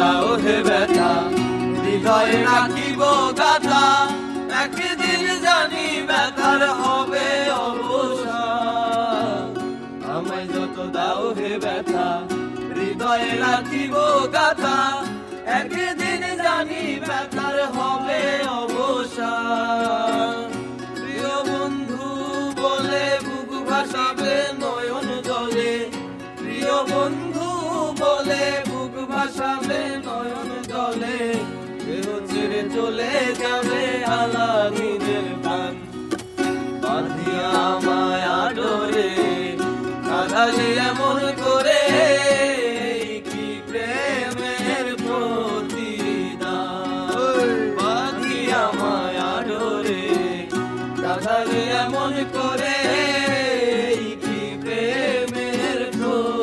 দাও হে ব্যথা, হৃদয়ে রাখিব গাথা, একদিন জানি ব্যথার হবে অবসান। আমায় যত দাও হে ব্যথা, হৃদয়ে রাখিব গাথা, একদিন জানি ব্যথার হবে অবসান। প্রিয় বন্ধু বলে বুক ভাসাবে নয়ন জলে, প্রিয় বন্ধু বলে বুক ভাসাবে নয়ন জলে, কেহ ছেড়ে চলে যাবে আলাদিনের প্রাণ। বাঁধিয়া আমায় আদরে কাঁদালে এমন করে, কি প্রেমের প্রতিদান। বাঁধিয়া আমায় আদরে কাঁদালে এমন করে, কি প্রেমের প্রতিদান।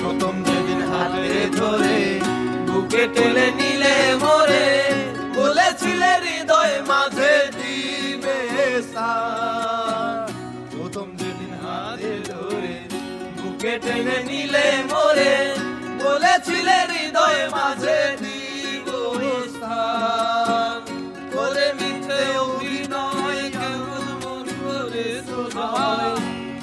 প্রথম যেদিন হাতে ধরে বুকে টেনে নিলে মোরে, বলেছিলে হৃদয় মাঝে দিবে স্থান। প্রথম যেদিন হাতে ধরে বুকে টেনে নিলে মোরে, বলেছিলে হৃদয় মাঝে দিব স্থান। করে মিথ্যে অভিনয় কেবল মন করে সজয়,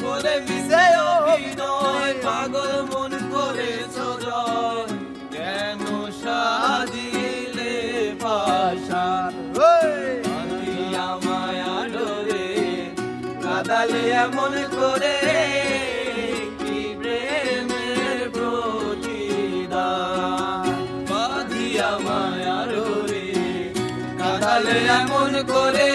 করে মিথ্যে অভিনয় পাগল মন করে সজয়। কেন সাজিলে পাশান, বাঁধিয়া আমায় আদরে কাঁদালে এমন করে, কি প্রেমের প্রতিদান। বাঁধিয়া আমায় আদরে কাঁদালে এমন করে।